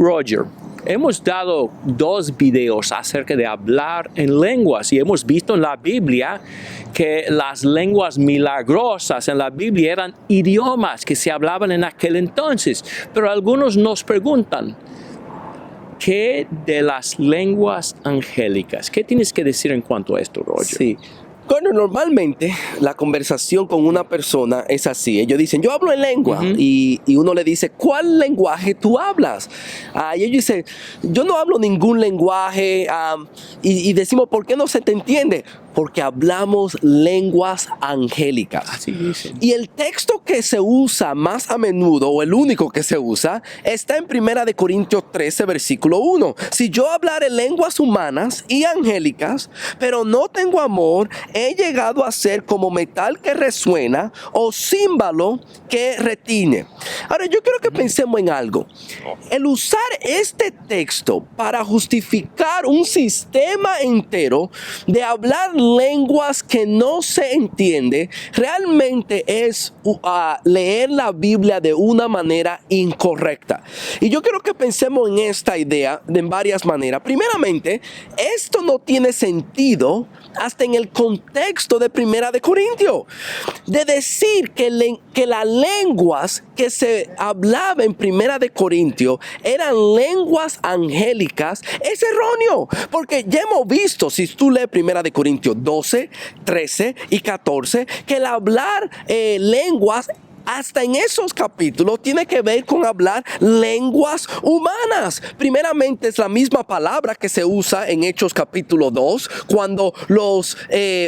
Roger, hemos dado 2 videos acerca de hablar en lenguas y hemos visto en la Biblia que las lenguas milagrosas en la Biblia eran idiomas que se hablaban en aquel entonces. Pero algunos nos preguntan, ¿qué de las lenguas angélicas? ¿Qué tienes que decir en cuanto a esto, Roger? Sí. Bueno, normalmente la conversación con una persona es así. Ellos dicen, yo hablo en lengua. Y uno le dice, ¿cuál lenguaje tú hablas? Y ellos dicen, yo no hablo ningún lenguaje. Y decimos, ¿por qué no se te entiende? Porque hablamos lenguas angélicas. Así dicen. Y el texto que se usa más a menudo, o el único que se usa, está en 1 Corintios 13, versículo 1. Si yo hablare lenguas humanas y angélicas, pero no tengo amor, he llegado a ser como metal que resuena o címbalo que retiñe. Ahora, yo quiero que pensemos en algo. El usar este texto para justificar un sistema entero de hablar lenguas que no se entiende, realmente es leer la Biblia de una manera incorrecta. Y yo quiero que pensemos en esta idea en varias maneras. Primeramente, esto no tiene sentido hasta en el contexto de 1 Corintios. De decir que las lenguas que se hablaba en 1 Corintios eran lenguas angélicas es erróneo. Porque ya hemos visto, si tú lees 1 Corintios 12, 13 y 14, que el hablar lenguas hasta en esos capítulos tiene que ver con hablar lenguas humanas. Primeramente es la misma palabra que se usa en Hechos capítulo 2, cuando los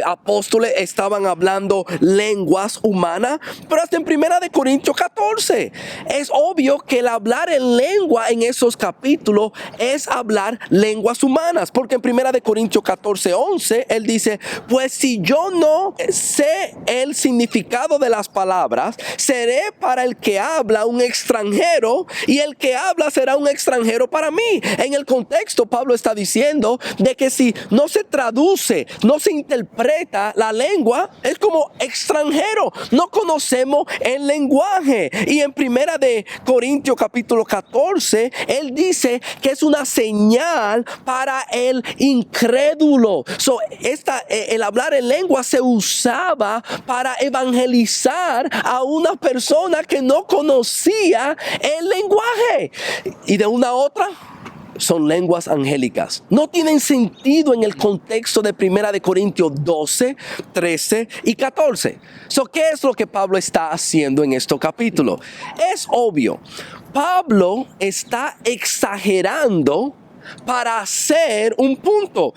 apóstoles estaban hablando lenguas humanas, pero hasta en 1 Corintios 14. Es obvio que el hablar en lengua en esos capítulos es hablar lenguas humanas, porque en 1 Corintios 14, 11, él dice, pues si yo no sé el significado de las palabras, seré para el que habla un extranjero y el que habla será un extranjero para mí. En el contexto, Pablo está diciendo de que si no se traduce, no se interpreta la lengua, es como extranjero. No conocemos el lenguaje. Y en 1 Corintios capítulo 14, él dice que es una señal para el incrédulo. El hablar en lengua se usaba para evangelizar a una persona que no conocía el lenguaje. Y de una a otra son lenguas angélicas. No tienen sentido en el contexto de 1 Corintios 12, 13 y 14. ¿Qué es lo que Pablo está haciendo en este capítulo? Es obvio. Pablo está exagerando para hacer un punto.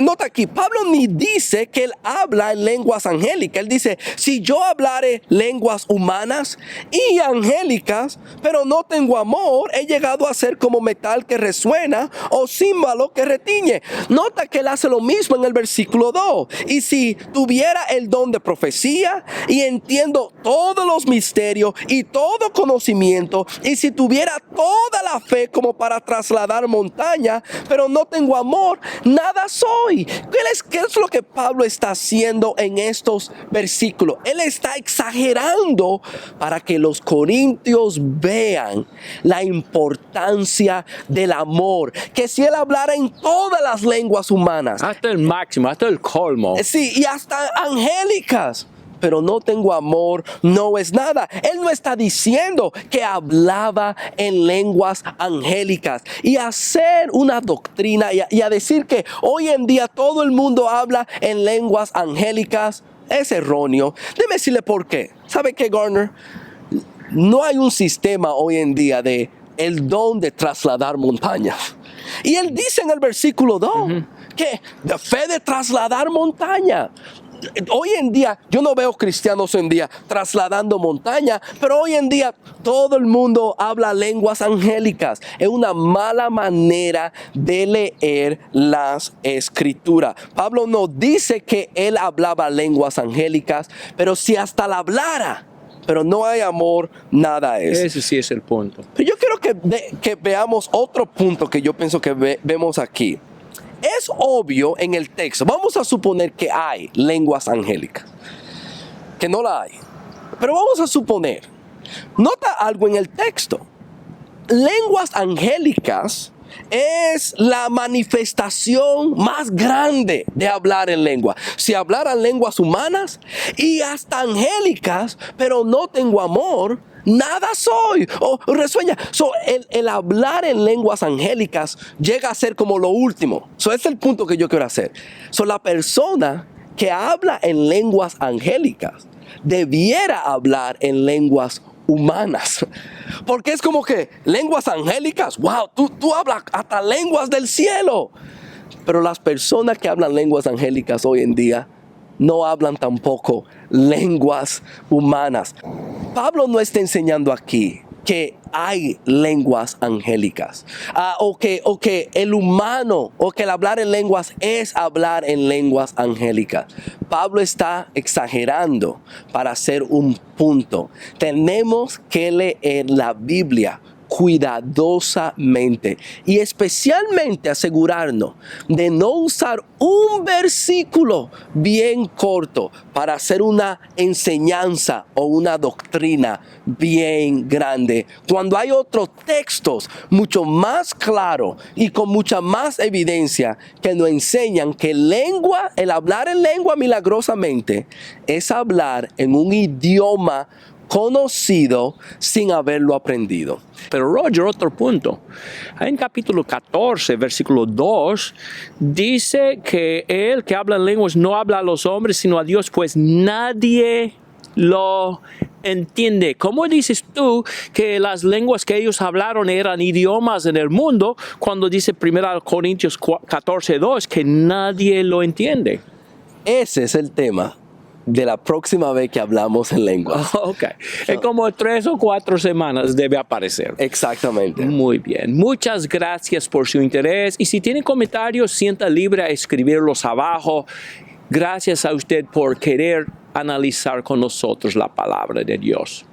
Nota aquí, Pablo ni dice que él habla en lenguas angélicas. Él dice, si yo hablare lenguas humanas y angélicas, pero no tengo amor, he llegado a ser como metal que resuena o címbalo que retiñe. Nota que él hace lo mismo en el versículo 2. Y si tuviera el don de profecía y entiendo todos los misterios y todo conocimiento, y si tuviera toda la fe como para trasladar montañas, pero no tengo amor, nada soy. ¿Qué es lo que Pablo está haciendo en estos versículos? Él está exagerando para que los corintios vean la importancia del amor. Que si él hablara en todas las lenguas humanas, hasta el máximo, hasta el colmo. Sí, y hasta angélicas, pero no tengo amor, no es nada. Él no está diciendo que hablaba en lenguas angélicas. Y hacer una doctrina y a decir que hoy en día todo el mundo habla en lenguas angélicas es erróneo. Déjeme decirle por qué. ¿Sabe qué, Garner? No hay un sistema hoy en día de el don de trasladar montañas. Y él dice en el versículo 2 que la fe de trasladar montaña. Hoy en día, yo no veo cristianos hoy en día trasladando montaña, pero hoy en día todo el mundo habla lenguas angélicas. Es una mala manera de leer las escrituras. Pablo no dice que él hablaba lenguas angélicas, pero si hasta la hablara, pero no hay amor, nada es. Ese sí es el punto. Pero yo quiero que veamos otro punto que yo pienso que vemos aquí. Es obvio en el texto, vamos a suponer que hay lenguas angélicas, que no la hay, pero vamos a suponer, nota algo en el texto. lenguas angélicas es la manifestación más grande de hablar en lengua. Si hablaran lenguas humanas y hasta angélicas, pero no tengo amor, nada soy. Resuena. El hablar en lenguas angélicas llega a ser como lo último. Ese es el punto que yo quiero hacer. La persona que habla en lenguas angélicas debiera hablar en lenguas humanas. Porque es como que lenguas angélicas, wow, tú hablas hasta lenguas del cielo. Pero las personas que hablan lenguas angélicas hoy en día no hablan tampoco lenguas humanas. Pablo no está enseñando aquí que hay lenguas angélicas, o que el humano, o que el hablar en lenguas es hablar en lenguas angélicas. Pablo está exagerando para hacer un punto. Tenemos que leer la Biblia cuidadosamente y especialmente asegurarnos de no usar un versículo bien corto para hacer una enseñanza o una doctrina bien grande, cuando hay otros textos mucho más claros y con mucha más evidencia que nos enseñan que el hablar en lengua milagrosamente es hablar en un idioma conocido sin haberlo aprendido. Pero Roger, otro punto. En capítulo 14, versículo 2, dice que el que habla en lenguas no habla a los hombres, sino a Dios, pues nadie lo entiende. ¿Cómo dices tú que las lenguas que ellos hablaron eran idiomas en el mundo cuando dice 1 Corintios 14, 2 que nadie lo entiende? Ese es el tema de la próxima vez que hablamos en lenguas. Ok. En como 3 o 4 semanas debe aparecer. Exactamente. Muy bien. Muchas gracias por su interés. Y si tiene comentarios, sienta libre a escribirlos abajo. Gracias a usted por querer analizar con nosotros la palabra de Dios.